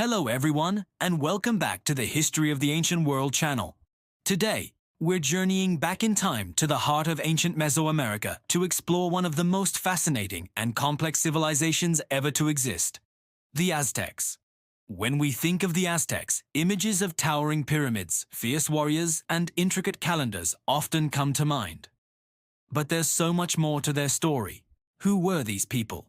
Hello everyone, and welcome back to the History of the Ancient World channel. Today, we're journeying back in time to the heart of ancient Mesoamerica to explore one of the most fascinating and complex civilizations ever to exist, the Aztecs. When we think of the Aztecs, images of towering pyramids, fierce warriors, and intricate calendars often come to mind. But there's so much more to their story. Who were these people?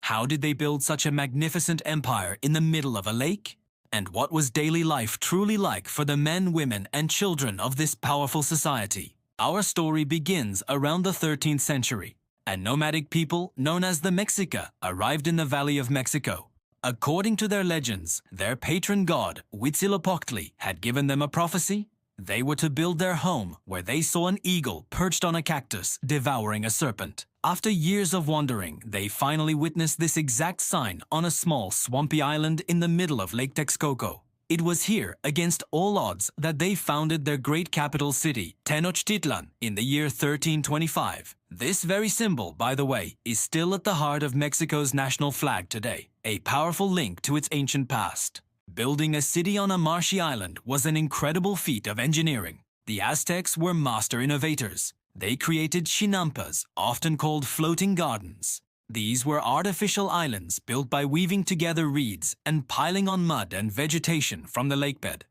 How did they build such a magnificent empire in the middle of a lake? And what was daily life truly like for the men, women, and children of this powerful society? Our story begins around the 13th century. A nomadic people known as the Mexica arrived in the Valley of Mexico. According to their legends, their patron god, Huitzilopochtli, had given them a prophecy. They were to build their home where they saw an eagle perched on a cactus devouring a serpent. After years of wandering, they finally witnessed this exact sign on a small, swampy island in the middle of Lake Texcoco. It was here, against all odds, that they founded their great capital city, Tenochtitlan, in the year 1325. This very symbol, by the way, is still at the heart of Mexico's national flag today, a powerful link to its ancient past. Building a city on a marshy island was an incredible feat of engineering. The Aztecs were master innovators. They created chinampas, often called floating gardens. These were artificial islands built by weaving together reeds and piling on mud and vegetation from the lakebed.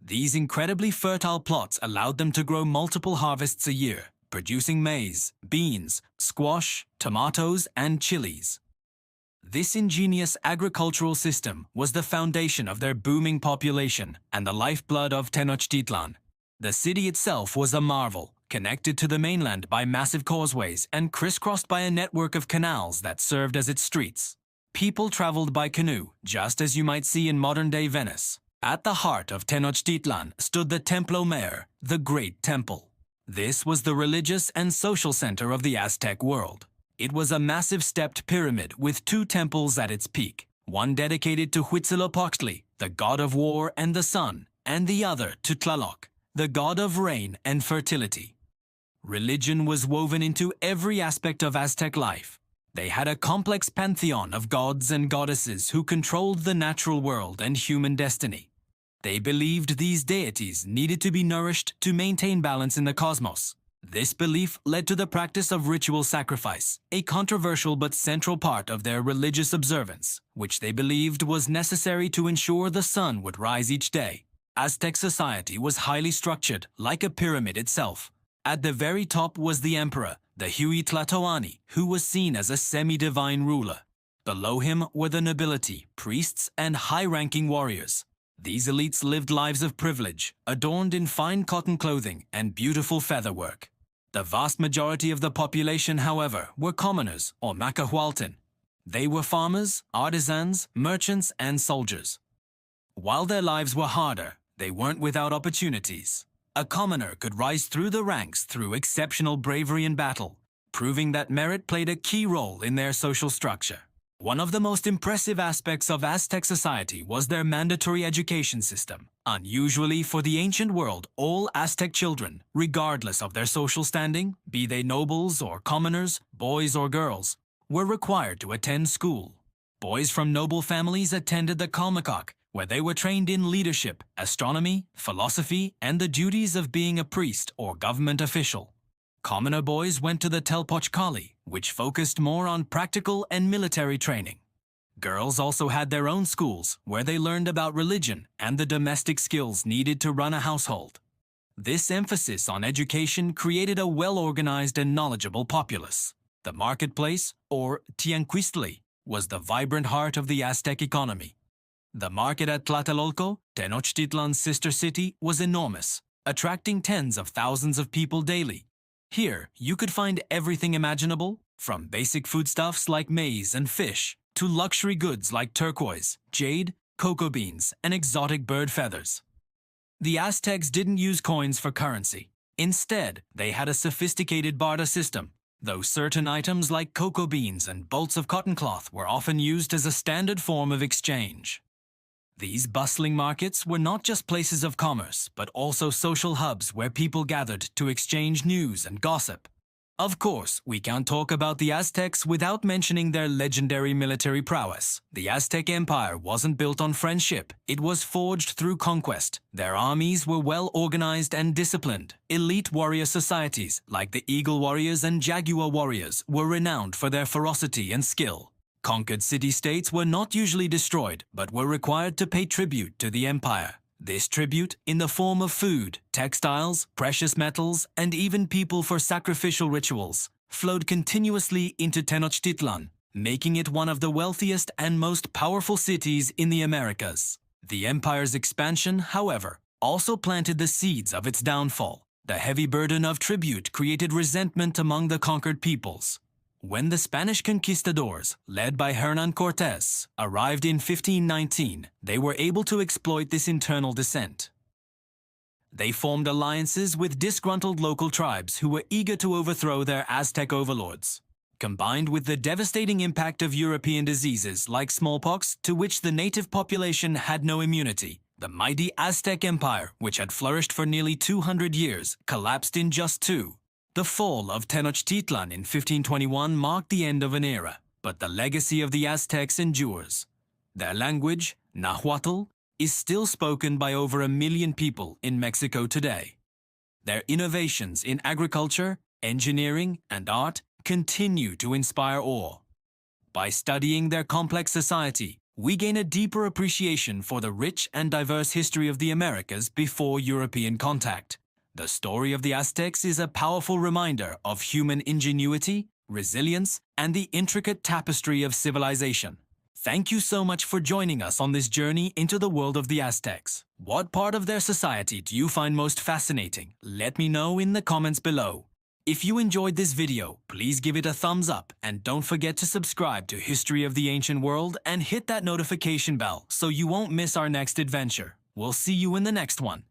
These incredibly fertile plots allowed them to grow multiple harvests a year, producing maize, beans, squash, tomatoes, and chilies. This ingenious agricultural system was the foundation of their booming population and the lifeblood of Tenochtitlan. The city itself was a marvel, connected to the mainland by massive causeways and crisscrossed by a network of canals that served as its streets. People traveled by canoe, just as you might see in modern-day Venice. At the heart of Tenochtitlan stood the Templo Mayor, the Great Temple. This was the religious and social center of the Aztec world. It was a massive stepped pyramid with two temples at its peak, one dedicated to Huitzilopochtli, the god of war and the sun, and the other to Tlaloc, the god of rain and fertility. Religion was woven into every aspect of Aztec life. They had a complex pantheon of gods and goddesses who controlled the natural world and human destiny. They believed these deities needed to be nourished to maintain balance in the cosmos. This belief led to the practice of ritual sacrifice, a controversial but central part of their religious observance, which they believed was necessary to ensure the sun would rise each day. Aztec society was highly structured, like a pyramid itself. At the very top was the emperor, the Huitzilopochtli, who was seen as a semi-divine ruler. Below him were the nobility, priests, and high-ranking warriors. These elites lived lives of privilege, adorned in fine cotton clothing and beautiful featherwork. The vast majority of the population, however, were commoners, or Macahualtin. They were farmers, artisans, merchants, and soldiers. While their lives were harder, they weren't without opportunities. A commoner could rise through the ranks through exceptional bravery in battle, proving that merit played a key role in their social structure. One of the most impressive aspects of Aztec society was their mandatory education system. Unusually for the ancient world, all Aztec children, regardless of their social standing, be they nobles or commoners, boys or girls, were required to attend school. Boys from noble families attended the Calmecac, where they were trained in leadership, astronomy, philosophy, and the duties of being a priest or government official. Commoner boys went to the Telpochcali, which focused more on practical and military training. Girls also had their own schools, where they learned about religion and the domestic skills needed to run a household. This emphasis on education created a well-organized and knowledgeable populace. The marketplace, or Tianquistli, was the vibrant heart of the Aztec economy. The market at Tlatelolco, Tenochtitlan's sister city, was enormous, attracting tens of thousands of people daily. Here, you could find everything imaginable, from basic foodstuffs like maize and fish, to luxury goods like turquoise, jade, cocoa beans, and exotic bird feathers. The Aztecs didn't use coins for currency. Instead, they had a sophisticated barter system, though certain items like cocoa beans and bolts of cotton cloth were often used as a standard form of exchange. These bustling markets were not just places of commerce, but also social hubs where people gathered to exchange news and gossip. Of course, we can't talk about the Aztecs without mentioning their legendary military prowess. The Aztec Empire wasn't built on friendship, it was forged through conquest. Their armies were well organized and disciplined. Elite warrior societies, like the Eagle Warriors and Jaguar Warriors, were renowned for their ferocity and skill. Conquered city-states were not usually destroyed, but were required to pay tribute to the empire. This tribute, in the form of food, textiles, precious metals, and even people for sacrificial rituals, flowed continuously into Tenochtitlan, making it one of the wealthiest and most powerful cities in the Americas. The empire's expansion, however, also planted the seeds of its downfall. The heavy burden of tribute created resentment among the conquered peoples. When the Spanish conquistadors, led by Hernán Cortés, arrived in 1519, they were able to exploit this internal dissent. They formed alliances with disgruntled local tribes who were eager to overthrow their Aztec overlords. Combined with the devastating impact of European diseases like smallpox, to which the native population had no immunity, the mighty Aztec Empire, which had flourished for nearly 200 years, collapsed in just two. The fall of Tenochtitlan in 1521 marked the end of an era, but the legacy of the Aztecs endures. Their language, Nahuatl, is still spoken by over 1 million people in Mexico today. Their innovations in agriculture, engineering, and art continue to inspire awe. By studying their complex society, we gain a deeper appreciation for the rich and diverse history of the Americas before European contact. The story of the Aztecs is a powerful reminder of human ingenuity, resilience, and the intricate tapestry of civilization. Thank you so much for joining us on this journey into the world of the Aztecs. What part of their society do you find most fascinating? Let me know in the comments below. If you enjoyed this video, please give it a thumbs up and don't forget to subscribe to History of the Ancient World and hit that notification bell so you won't miss our next adventure. We'll see you in the next one.